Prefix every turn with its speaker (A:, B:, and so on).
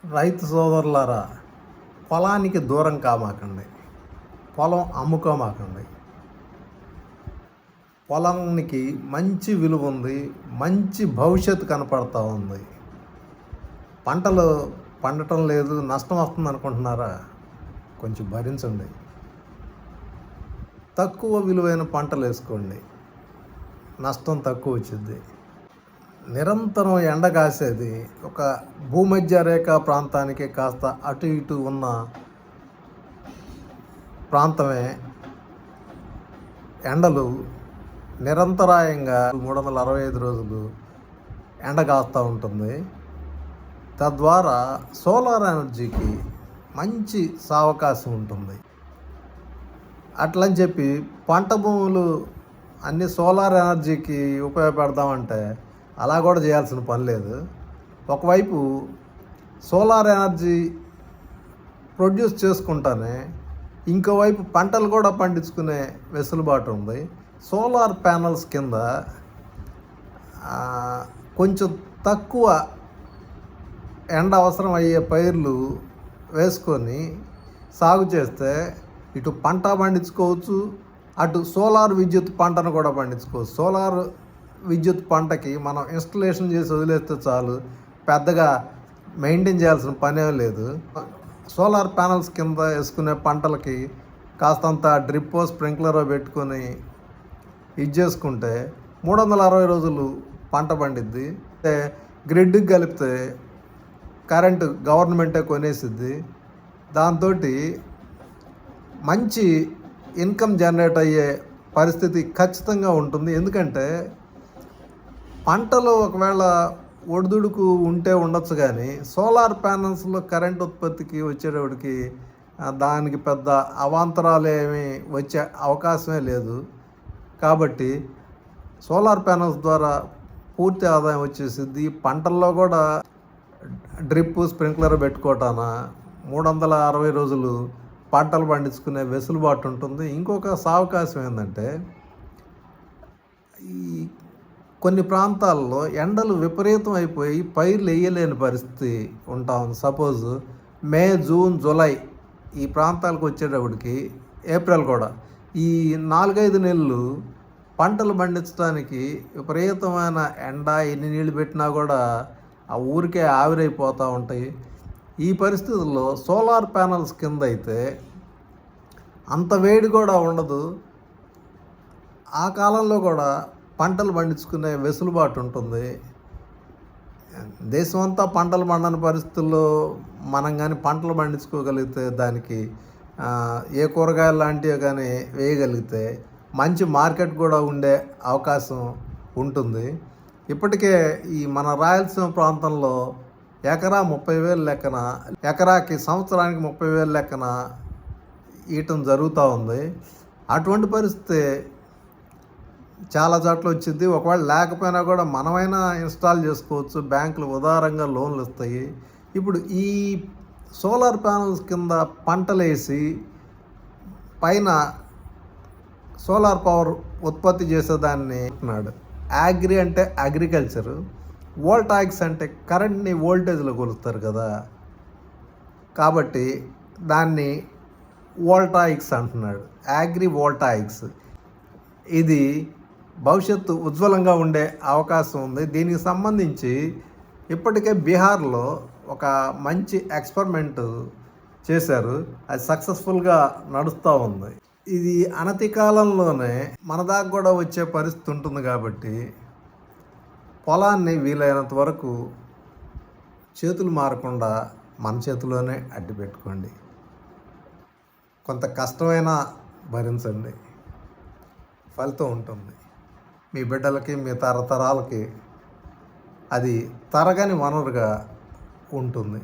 A: రైతు సోదరులారా, పొలానికి దూరం కామాకండి. పొలం అమ్ముకోమాకండి. పొలానికి మంచి విలువ ఉంది, మంచి భవిష్యత్తు కనపడతా ఉంది. పంటలు పండటం లేదు, నష్టం వస్తుంది అనుకుంటున్నారా? కొంచెం భరించండి. తక్కువ విలువైన పంటలు వేసుకోండి, నష్టం తక్కువ వచ్చింది. నిరంతరం ఎండ కాసేది ఒక భూమధ్య రేఖ ప్రాంతానికి కాస్త అటు ఇటు ఉన్న ప్రాంతమే. ఎండలు నిరంతరాయంగా 365 రోజులు ఎండ కాస్తూ ఉంటుంది. తద్వారా సోలార్ ఎనర్జీకి మంచి సావకాశం ఉంటుంది. అట్లని చెప్పి పంట భూములు అన్ని సోలార్ ఎనర్జీకి ఉపయోగపెడదామంటే అలా కూడా చేయాల్సిన పని లేదు. ఒకవైపు సోలార్ ఎనర్జీ ప్రొడ్యూస్ చేసుకుంటానే ఇంకోవైపు పంటలు కూడా పండించుకునే వెసులుబాటు ఉంది. సోలార్ ప్యానల్స్ కింద కొంచెం తక్కువ ఎండ అవసరం అయ్యే పైర్లు వేసుకొని సాగు చేస్తే ఇటు పంట పండించుకోవచ్చు, అటు సోలార్ విద్యుత్ పంటను కూడా పండించుకోవచ్చు. సోలార్ విద్యుత్ పంటకి మనం ఇన్స్టలేషన్ చేసి వదిలేస్తే చాలు, పెద్దగా మెయింటైన్ చేయాల్సిన పనే లేదు. సోలార్ ప్యానల్స్ కింద వేసుకునే పంటలకి కాస్తంత డ్రిప్పో స్ప్రింక్లరో పెట్టుకొని ఇది చేసుకుంటే 360 రోజులు పంట పండిద్ది. గ్రిడ్కి కలిపితే కరెంటు గవర్నమెంటే కొనేసిద్ది. దాంతో మంచి ఇన్కమ్ జనరేట్ అయ్యే పరిస్థితి ఖచ్చితంగా ఉంటుంది. ఎందుకంటే పంటలు ఒకవేళ ఒడిదుడుకు ఉంటే ఉండొచ్చు, కానీ సోలార్ ప్యానల్స్లో కరెంట్ ఉత్పత్తికి వచ్చేటప్పటికి దానికి పెద్ద అవాంతరాలు ఏమీ వచ్చే అవకాశమే లేదు. కాబట్టి సోలార్ ప్యానల్స్ ద్వారా పూర్తి ఆదాయం వచ్చేసిద్ది. పంటల్లో కూడా డ్రిప్ స్ప్రింక్లర్ పెట్టుకోవటాన 360 రోజులు పంటలు పండించుకునే వెసులుబాటు ఉంటుంది. ఇంకొక సావకాశం ఏంటంటే, ఈ కొన్ని ప్రాంతాల్లో ఎండలు విపరీతం అయిపోయి పైర్లు వేయలేని పరిస్థితి ఉంటా ఉంది. సపోజ్ మే, జూన్, జూలై ఈ ప్రాంతాలకు వచ్చేటప్పటికి, ఏప్రిల్ కూడా, ఈ 4-5 నెలలు పంటలు పండించడానికి విపరీతమైన ఎండ, ఎన్ని నీళ్ళు పెట్టినా కూడా ఆ ఊరికే ఆవిరైపోతూ ఉంటాయి. ఈ పరిస్థితుల్లో సోలార్ ప్యానల్స్ కింద అయితే అంత వేడి కూడా ఉండదు. ఆ కాలంలో కూడా పంటలు పండించుకునే వెసులుబాటు ఉంటుంది. దేశం అంతా పంటలు పండని పరిస్థితుల్లో మనం కానీ పంటలు పండించుకోగలిగితే, దానికి ఏ కూరగాయలు లాంటివి కానీ వేయగలిగితే మంచి మార్కెట్ కూడా ఉండే అవకాశం ఉంటుంది. ఇప్పటికే ఈ మన రాయలసీమ ప్రాంతంలో ఎకరా 30,000 లెక్కన, ఎకరాకి సంవత్సరానికి 30,000 లెక్కన ఇయటం జరుగుతూ ఉంది. అటువంటి పరిస్థితి చాలా చోట్ల వచ్చింది. ఒకవేళ లేకపోయినా కూడా మనమైనా ఇన్స్టాల్ చేసుకోవచ్చు. బ్యాంకులు ఉదారంగా లోన్లు ఇస్తాయి. ఇప్పుడు ఈ సోలార్ ప్యానల్స్ కింద పంటలు వేసి పైన సోలార్ పవర్ ఉత్పత్తి చేసేదాన్ని అంటున్నాడు. అగ్రి అంటే అగ్రికల్చరు, వోల్టాయిక్స్ అంటే కరెంట్ని వోల్టేజ్లో కొలుస్తారు కదా, కాబట్టి దాన్ని వోల్టాయిక్స్ అంటున్నాడు. అగ్రి వోల్టాయిక్స్. ఇది భవిష్యత్తు ఉజ్వలంగా ఉండే అవకాశం ఉంది. దీనికి సంబంధించి ఇప్పటికే బీహార్లో ఒక మంచి ఎక్స్పెరిమెంట్ చేశారు. అది సక్సెస్ఫుల్గా నడుస్తూ ఉంది. ఇది అనతి కాలంలోనే మన దాకా కూడా వచ్చే పరిస్థితి ఉంటుంది. కాబట్టి పొలాన్ని వీలైనంత వరకు చేతులు మారకుండా మన చేతిలోనే అడ్డు పెట్టుకోండి. కొంత కష్టమైనా భరించండి, ఫలితం ఉంటుంది. మీ బిడ్డలకి, మీ తరతరాలకి అది తరగని వనరుగా ఉంటుంది.